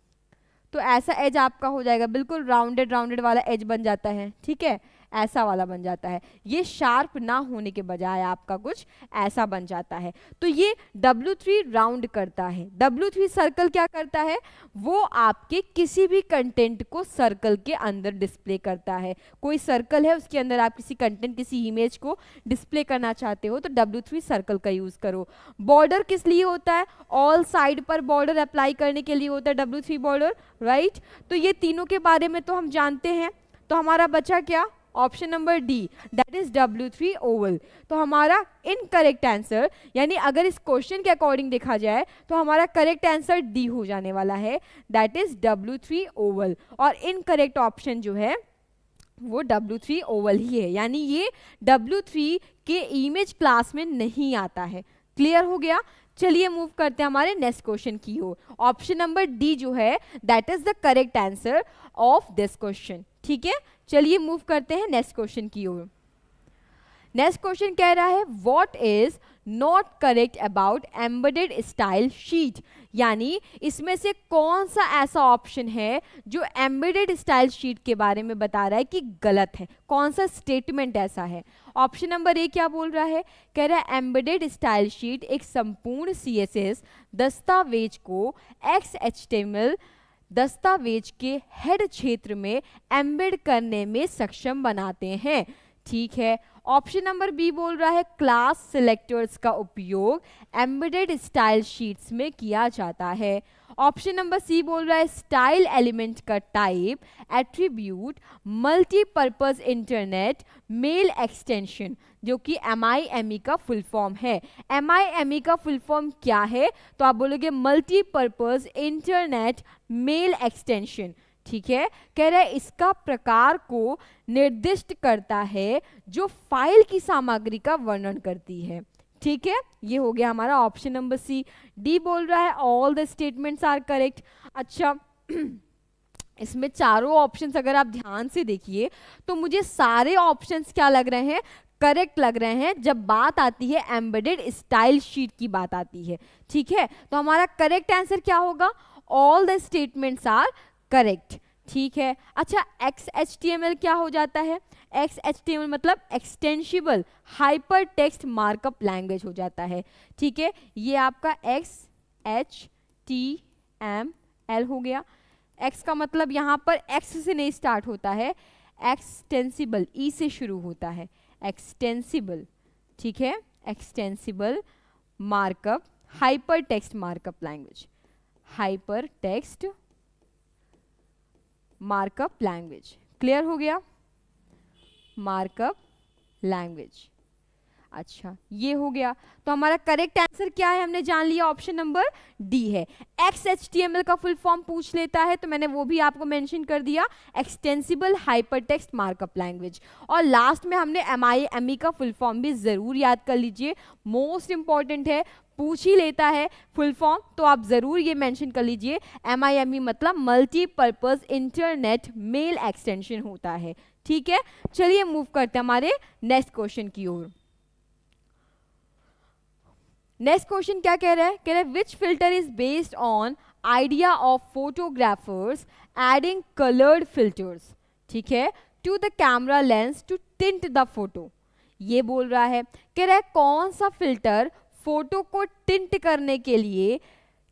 S1: तो ऐसा एज आपका हो जाएगा, बिल्कुल राउंडेड राउंडेड वाला एज बन जाता है, ठीक है, ऐसा वाला बन जाता है। ये शार्प ना होने के बजाय आपका कुछ ऐसा बन जाता है। तो ये w3 राउंड करता है। w3 सर्कल क्या करता है, वो आपके किसी भी कंटेंट को सर्कल के अंदर डिस्प्ले करता है। कोई सर्कल है, उसके अंदर आप किसी कंटेंट, किसी इमेज को डिस्प्ले करना चाहते हो तो w3 सर्कल का यूज करो। बॉर्डर किस लिए होता है, ऑल साइड पर बॉर्डर अप्लाई करने के लिए होता है w3 बॉर्डर, राइट। तो ये तीनों के बारे में तो हम जानते हैं। तो हमारा बचा क्या, option number D, that is w3 Oval. तो हमारा इनकरेक्ट आंसर, यानी अगर इस क्वेश्चन के अकॉर्डिंग देखा जाए तो हमारा करेक्ट आंसर डी हो जाने वाला है, दैट इज w3 ओवल। और इनकरेक्ट ऑप्शन जो है वो w3 ओवल ही है, यानी ये w3 के इमेज क्लास में नहीं आता है। क्लियर हो गया। चलिए मूव करते हैं हमारे नेक्स्ट क्वेश्चन की ओर। ऑप्शन नंबर डी जो है that is the correct answer of this question, ठीक है। चलिए मूव करते हैं नेक्स्ट क्वेश्चन की ओर। नेक्स्ट क्वेश्चन कह रहा है what is not correct about embedded style sheet. यानी इसमें से कौन सा ऐसा ऑप्शन है जो एम्बेडेड स्टाइल शीट के बारे में बता रहा है कि गलत है, कौन सा स्टेटमेंट ऐसा है। ऑप्शन नंबर ए क्या बोल रहा है, कह रहा है एम्बेडेड स्टाइल शीट एक संपूर्ण CSS दस्तावेज को XHTML दस्तावेज के हेड क्षेत्र में एम्बेड करने में सक्षम बनाते हैं, ठीक है। ऑप्शन नंबर बी बोल रहा है क्लास सिलेक्टर्स का उपयोग एम्बेडेड स्टाइल शीट्स में किया जाता है। ऑप्शन नंबर सी बोल रहा है स्टाइल एलिमेंट का type attribute multipurpose internet mail extension, जो कि MIME का फुल फॉर्म है। MIME का फुल फॉर्म क्या है, तो आप बोलोगे मल्टीपर्पज इंटरनेट मेल एक्सटेंशन, ठीक है। कह रहा है इसका प्रकार को निर्दिष्ट करता है जो फाइल की सामग्री का वर्णन करती है, ठीक है। ये हो गया हमारा ऑप्शन नंबर सी। डी बोल रहा है all the statements are correct. अच्छा इसमें चारों ऑप्शंस अगर आप ध्यान से देखिए तो मुझे सारे ऑप्शंस क्या लग रहे हैं, करेक्ट लग रहे हैं जब बात आती है एम्बेडेड स्टाइल शीट की बात आती है। ठीक है, तो हमारा करेक्ट आंसर क्या होगा, all the statements are correct. ठीक है, अच्छा XHTML क्या हो जाता है, XHTML मतलब extensible hyper text markup language हो जाता है। ठीक है, ये आपका XHTML हो गया। X का मतलब यहाँ पर X से नहीं स्टार्ट होता है, एक्सटेंसिबल E से शुरू होता है, एक्सटेंसिबल। ठीक है, extensible markup hyper text markup language, hyper text markup language. Clear हो गया, मार्कअप लैंग्वेज। अच्छा ये हो गया, तो हमारा करेक्ट आंसर क्या है हमने जान लिया, ऑप्शन नंबर डी है। XHTML का फुल फॉर्म पूछ लेता है तो मैंने वो भी आपको मेंशन कर दिया, एक्सटेंसिबल हाइपरटेक्स्ट मार्कअप लैंग्वेज। और लास्ट में हमने MIME का फुल फॉर्म भी जरूर याद कर लीजिए, मोस्ट इंपॉर्टेंट है, पूछ ही लेता है फुल फॉर्म, तो आप जरूर ये मेंशन कर लीजिए। MIME मतलब मल्टीपर्पज इंटरनेट मेल एक्सटेंशन होता है। ठीक है, चलिए मूव करते हैं हमारे नेक्स्ट क्वेश्चन की ओर। नेक्स्ट क्वेश्चन क्या कह रहा है, कह रहा है which filter is based on idea of photographers adding coloured filters, ठीक है, to the camera lens to tint the photo. ये बोल रहा है, कह रहा है कौन सा फिल्टर फोटो को टिंट करने के लिए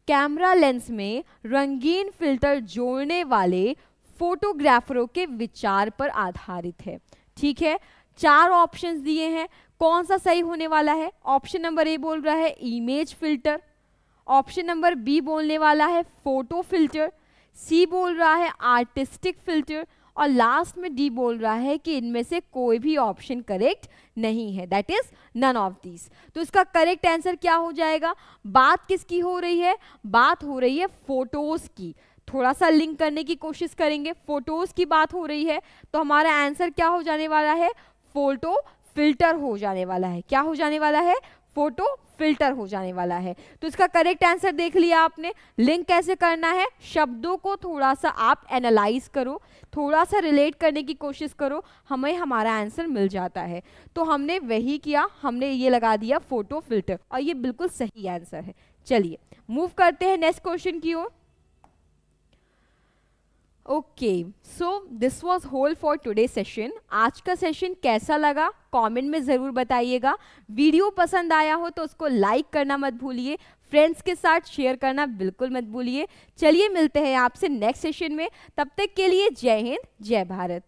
S1: कैमरा लेंस में रंगीन फिल्टर जोड़ने वाले फोटोग्राफरों के विचार पर आधारित है। ठीक है, चार ऑप्शंस दिए हैं, कौन सा सही होने वाला है। ऑप्शन नंबर ए बोल रहा है image filter, option number B बोलने वाला है फोटो फिल्टर, सी बोल रहा है आर्टिस्टिक फिल्टर, और लास्ट में डी बोल रहा है कि इनमें से कोई भी ऑप्शन करेक्ट नहीं है, that is none of these. तो इसका करेक्ट आंसर क्या हो जाएगा, बात किसकी हो रही है, बात हो रही है फोटोज की। थोड़ा सा लिंक करने की कोशिश करेंगे, फोटोज की बात हो रही है तो हमारा आंसर क्या हो जाने वाला है, फोटो फिल्टर हो जाने वाला है। क्या हो जाने वाला है, फोटो फिल्टर हो जाने वाला है। तो इसका करेक्ट आंसर देख लिया आपने। लिंक कैसे करना है, शब्दों को थोड़ा सा आप एनालाइज करो, थोड़ा सा रिलेट करने की कोशिश करो, हमें हमारा आंसर मिल जाता है। तो हमने वही किया, हमने ये लगा दिया फोटो फिल्टर, और ये बिल्कुल सही आंसर है। चलिए मूव करते हैं नेक्स्ट क्वेश्चन की ओर। Okay, so this was whole for today session. आज का सेशन कैसा लगा कमेंट में ज़रूर बताइएगा। वीडियो पसंद आया हो तो उसको लाइक करना मत भूलिए, फ्रेंड्स के साथ शेयर करना बिल्कुल मत भूलिए। चलिए मिलते हैं आपसे नेक्स्ट सेशन में, तब तक के लिए जय हिंद जय भारत।